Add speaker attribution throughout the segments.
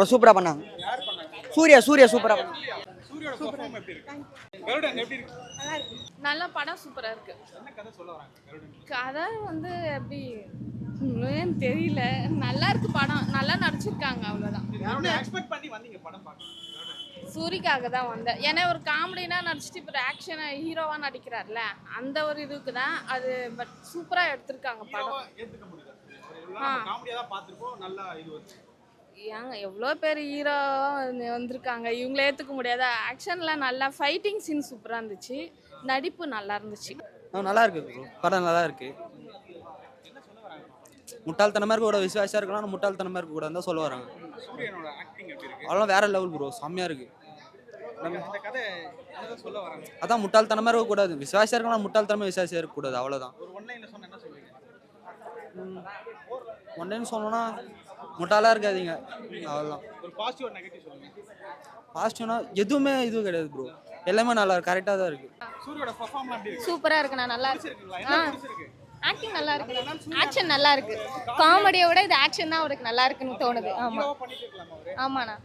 Speaker 1: சூப்பரா பண்ணாங்க. சூர்யா சூப்பரா பண்ணாங்க.
Speaker 2: நல்ல படம் சூப்பரா இருக்கு. கதை வந்து எப்படி தெரியல. நல்லா இருக்கு படம். நல்லா நடிச்சிருக்காங்க அவ்வளவுதான். சூரிக்காக தான் வந்தேன். ஏன்னா ஒரு காமெடினா நடிச்சிட்டு இப்போ ஆக்ஷன் ஹீரோவா நடிக்கிறார்ல, அந்த ஒரு இதுக்கு தான் அது. பட் சூப்பரா எடுத்திருக்காங்க படம். ஏங்க எவ்வளோ பேர் ஹீரோவா வந்திருக்காங்க, இவங்கள ஏற்றுக்க முடியாத. ஆக்ஷன்லாம் நல்லா, ஃபைட்டிங் சீன் சூப்பராக இருந்துச்சு, நடிப்பு நல்லா இருந்துச்சு.
Speaker 1: நல்லா இருக்கு ப்ரோ, படம் நல்லா இருக்கு. முட்டாள்தனமா இருக்க கூட விசுவாசா இருக்கலாம், முட்டாள்தனமா இருக்க கூட தான் சொல்ல வராங்க. அதெல்லாம் வேற லெவல் ப்ரோ, செம்மையா இருக்கு. அதான் முட்டாள்தனமா இருக்க கூடாது, விசுவாசா இருக்கலாம், முட்டாள்தனமா விசுவாசியா இருக்க கூடாது, அவ்வளவுதான். ஒன்னு சொல்லணும்னா முட்டாளா இருக்காதீங்க, அவ்வளோதான். பாசிட்டிவ்னா எதுவுமே இதுவும் கிடையாது ப்ரோ, எல்லாமே நல்லா இருக்கு, கரெக்டாக தான் இருக்கு.
Speaker 2: சூப்பரா இருக்குண்ணா, நல்லா இருக்கு. ஆக்டிங் நல்லா இருக்கு, ஆக்ஷன் நல்லா இருக்கு. காமெடியை விட இது ஆக்ஷன் தான் அவருக்கு நல்லா இருக்குன்னு தோணுது. ஆமா ஆமாண்ணா.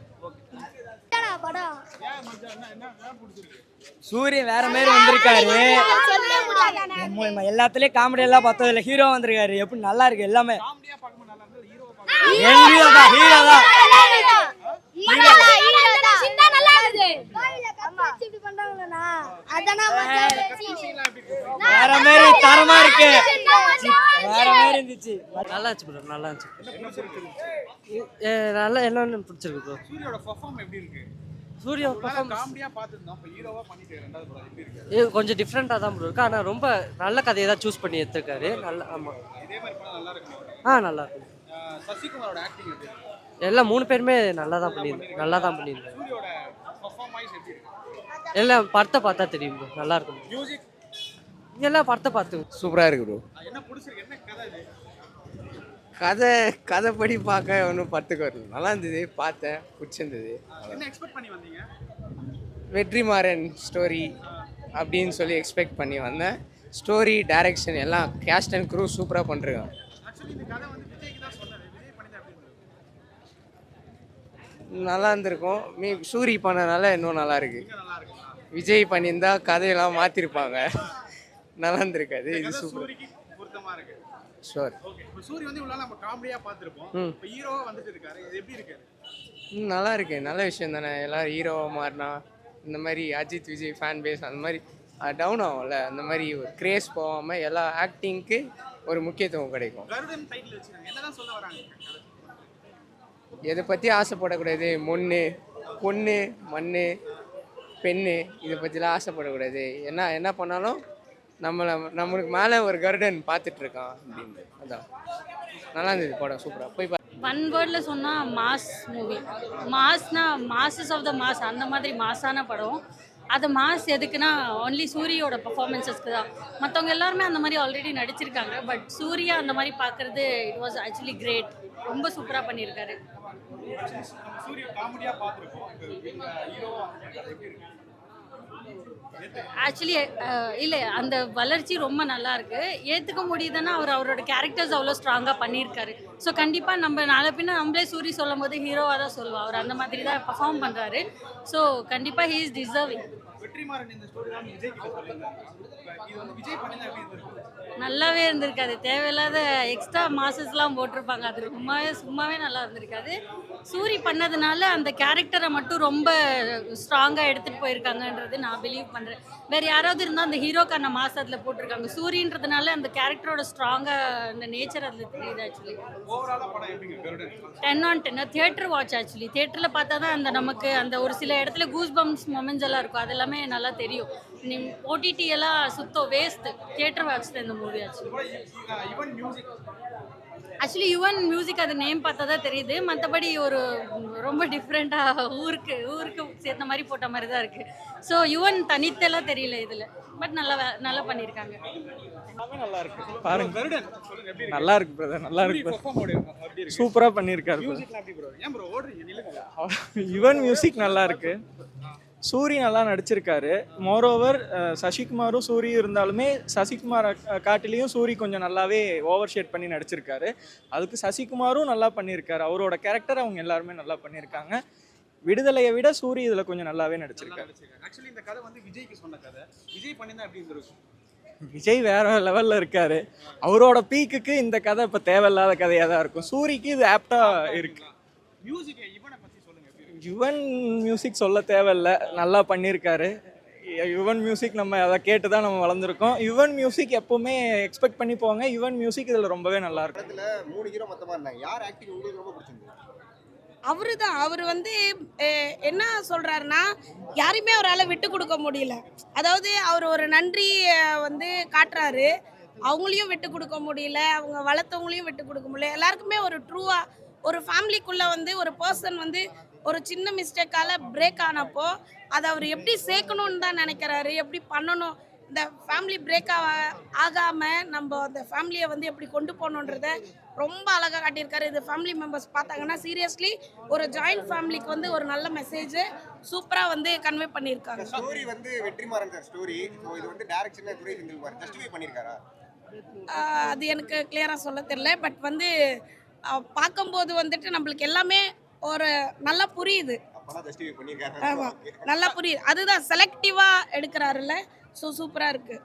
Speaker 3: சூரியன் வேற மாதிரி வந்திருக்காரு. எல்லாத்துலயும் காமெடி எல்லாம் பார்த்தோம், இல்ல ஹீரோ வந்திருக்காரு. எப்படி நல்லா இருக்கு எல்லாமே. ஹீரோ தான் வேற மாதிரி தரமா இருக்கு, வேற மாதிரி இருந்துச்சு. நல்லா இருந்துச்சு ப்ரோ, நல்லா இருந்துச்சு. நல்லா எல்லாமே பிடிச்சிருக்கு ப்ரோ. சூர்யா கொஞ்சம் டிஃப்ரெண்டா தான் ப்ரோ இருக்கு, ஆனா ரொம்ப நல்ல கதையை தான் சூஸ் பண்ணி எடுத்துருக்காரு. நல்லா, ஆமா, நல்லா இருக்கு. எல்லாம் 3 பேருமே நல்லா தான் பண்ணியிருந்தாங்க. எல்லாம் படத்தை பார்த்தா தெரியும் ப்ரோ, நல்லா இருக்கும். எல்லாம் படத்தை பார்த்து
Speaker 4: சூப்பரா இருக்கு ப்ரோ. கதைப்படி பார்க்க ஒன்றும் படத்துக்கு வரல, நல்லா இருந்தது, பார்த்தேன், பிடிச்சிருந்தது. வெற்றிமாறன் ஸ்டோரி அப்படின்னு சொல்லி எக்ஸ்பெக்ட் பண்ணி வந்தேன். ஸ்டோரி, டைரக்ஷன் எல்லாம் கேஸ்ட் அண்ட் க்ரூ சூப்பராக பண்ணிருக்காங்க. நல்லா இருந்திருக்கும். சூரி பண்ணனால இன்னும் நல்லா இருக்கு. விஜய் பண்ணியிருந்தா கதையெல்லாம் மாற்றிருப்பாங்க, நல்லா இருந்திருக்காது. இது சூப்பர். ஷோர். நல்லா இருக்கு, நல்ல விஷயம் தானே. எல்லாரும் ஹீரோவாக மாறினா இந்த மாதிரி அஜித் விஜய் ஃபேன் பேஸ் அந்த மாதிரி டவுன் ஆகும்ல, அந்த மாதிரி ஒரு கிரேஸ் போகாமல் எல்லா ஆக்டிங்க்கு ஒரு முக்கியத்துவம் கிடைக்கும். எதை பற்றி ஆசைப்படக்கூடாது, பொண்ணு மண்ணு பெண்ணு, இதை பற்றிலாம் ஆசைப்படக்கூடாது. என்ன பண்ணாலும் நம்மளுக்கு மேலே ஒரு கருடன் பார்த்துட்டு இருக்கான் அப்படின்ட்டு. அதான் நல்லா இருந்தது படம், சூப்பராக போய்
Speaker 5: ஒன் வேர்டில் சொன்னால் மாஸ் மூவி. மாஸ்னா மாசஸ் ஆஃப் த மாஸ், அந்த மாதிரி மாஸான படம். அது மாஸ் எதுக்குன்னா ஒன்லி சூரியோட பர்ஃபார்மன்ஸஸ்க்கு தான். மற்றவங்க எல்லாருமே அந்த மாதிரி ஆல்ரெடி நடிச்சிருக்காங்க. பட் சூர்யா அந்த மாதிரி பார்க்குறது இட் வாஸ் ஆக்சுவலி கிரேட். ரொம்ப சூப்பராக பண்ணியிருக்காரு. ஆக்சுவலி இல்லை, அந்த வளர்ச்சி ரொம்ப நல்லா இருக்கு. ஏற்றுக்க முடியுதுன்னா அவரோட கேரக்டர்ஸ் அவ்வளோ ஸ்ட்ராங்காக பண்ணியிருக்காரு. ஸோ கண்டிப்பாக நம்ம நாளை பின்ன நம்மளே சூரி சொல்லும் போது ஹீரோவாக தான் சொல்லுவோம். அவர் அந்த மாதிரி தான் பர்ஃபார்ம் பண்ணுறாரு. ஸோ கண்டிப்பாக ஹீ இஸ் டிசர்விங். நல்லாவே இருந்திருக்காது. தேவையில்லாத எக்ஸ்ட்ரா மாசஸ்லாம் போட்டிருப்பாங்க, அது சும்மாவே நல்லா இருந்திருக்காது. சூரி பண்ணதுனால அந்த கேரக்டரை மட்டும் ரொம்ப ஸ்ட்ராங்காக எடுத்துகிட்டு போயிருக்காங்கன்றது நான் பிலீவ் பண்ணுறேன். வேறு யாராவது இருந்தால் அந்த ஹீரோக்கான மாசத்தில் போட்டிருக்காங்க. சூரின்றதுனால அந்த கேரக்டரோட ஸ்ட்ராங்காக அந்த நேச்சர் அதில் தெரியுது. Actually 10/10 theatre watch. ஆக்சுவலி தியேட்டரில் பார்த்தா தான் அந்த நமக்கு அந்த ஒரு சில இடத்துல கூஸ் பம்ப்ஸ் மொமெண்ட்ஸ் எல்லாம் இருக்கும், அது எல்லாமே நல்லா தெரியும். ஓடிடி எல்லாம் சுத்தம் வேஸ்ட். தியேட்டர் வாட்ச் தான் இந்த மூவி. ஆக்சுவலி யுவன் மியூசிக் அது நேம் பார்த்தா தான் தெரியுது. மற்றபடி ஒரு ரொம்ப டிஃப்ரெண்ட்டாக ஊருக்கு சேர்த்த மாதிரி போட்ட மாதிரி தான் இருக்குது. ஸோ யுவன் தனித்தெல்லாம் தெரியல இதில். பட் நல்லா பண்ணியிருக்காங்க.
Speaker 3: நல்லா இருக்கு பிரதர், நல்லா இருக்கு. சூப்பராக பண்ணியிருக்காரு. யுவன் மியூசிக் நல்லா இருக்கு.
Speaker 6: சூரி நல்லா நடிச்சிருக்காரு. மோரோவர் சசிகுமாரும் சூரியும் இருந்தாலுமே சசிகுமாரை காட்டிலையும் சூரி கொஞ்சம் நல்லாவே ஓவர் ஷேட் பண்ணி நடிச்சிருக்காரு. அதுக்கு சசிகுமாரும் நல்லா பண்ணியிருக்காரு. அவரோட கேரக்டர் அவங்க எல்லாருமே நல்லா பண்ணியிருக்காங்க. விடுதலையை விட சூரி இதில் கொஞ்சம் நல்லாவே நடிச்சிருக்காரு.
Speaker 7: ஆக்சுவலி இந்த கதை வந்து விஜய்க்கு சொன்ன கதை. விஜய் பண்ணியிருந்தா எப்படி இருந்திருக்கும்?
Speaker 6: விஜய் வேற லெவலில் இருக்காரு. அவரோட பீக்குக்கு இந்த கதை இப்போ தேவையில்லாத கதையாக தான் இருக்கும். சூரிக்கு இது ஆப்டாக இருக்கு.
Speaker 7: மியூசிக் இவனை பற்றி சொல்லுங்க. எப்படி இருக்கு?
Speaker 6: யுவன் மியூசிக் சொல்ல தேவையில்லை, நல்லா பண்ணியிருக்காரு. யுவன் மியூசிக் நம்ம அதை கேட்டு தான் நம்ம வளர்ந்துருக்கோம். யுவன் மியூசிக் எப்போவுமே எக்ஸ்பெக்ட் பண்ணி போங்க. யுவன் மியூசிக் இதில் ரொம்பவே நல்லா இருக்கும்.
Speaker 7: படத்துல 3 ஹீரோ மொத்தமா இருந்தாங்க. யார் ஆக்டிங் உங்களுக்கு ரொம்ப பிடிச்சிருந்தது?
Speaker 8: அவரு தான். அவர் வந்து என்ன சொல்றாருன்னா, யாரையுமே அவரால் விட்டு கொடுக்க முடியல. அதாவது அவர் ஒரு நன்றி வந்து காட்டுறாரு. அவங்களையும் விட்டு கொடுக்க முடியல, அவங்க வளர்த்தவங்களையும் விட்டு கொடுக்க முடியல. எல்லாருக்குமே ஒரு ட்ரூவா ஒரு ஃபேமிலிக்குள்ள வந்து ஒரு பர்சன் வந்து ஒரு சின்ன மிஸ்டேக்கால பிரேக் ஆனப்போ அதை அவர் எப்படி சேர்க்கணும்னு தான் நினைக்கிறாரு. எப்படி பண்ணணும், இந்த ஃபேமிலி பிரேக் ஆகாமல் நம்ம அந்த ஃபேமிலியை வந்து எப்படி கொண்டு போகணுன்றத ரொம்ப அழகாக காட்டியிருக்காரு. இது ஃபேமிலி மெம்பர்ஸ் பார்த்தாங்கன்னா சீரியஸ்லி ஒரு ஜாயிண்ட் ஃபேமிலிக்கு வந்து ஒரு நல்ல மெசேஜ் சூப்பராக வந்து கன்வே பண்ணியிருக்காங்க.
Speaker 7: ஸ்டோரி வந்து வெற்றிமாறன் சார் ஸ்டோரி. இது வந்து டைரக்ஷன்ல துரை செந்தில்குமார் ஜஸ்டிஃபை பண்ணியிருக்காரா?
Speaker 8: அது எனக்கு கிளியராக சொல்ல தெரியல. பட் வந்து பார்க்கும்போது வந்துட்டு நம்மளுக்கு எல்லாமே ஒரு நல்லா புரியுது.
Speaker 7: அப்பதான் ஜஸ்டிஃபை பண்ணியிருக்காரு.
Speaker 8: ஆமாம், நல்லா புரியுது. அதுதான் செலக்டிவாக எடுக்கிறாருல்ல. ஸோ சூப்பராக இருக்குது.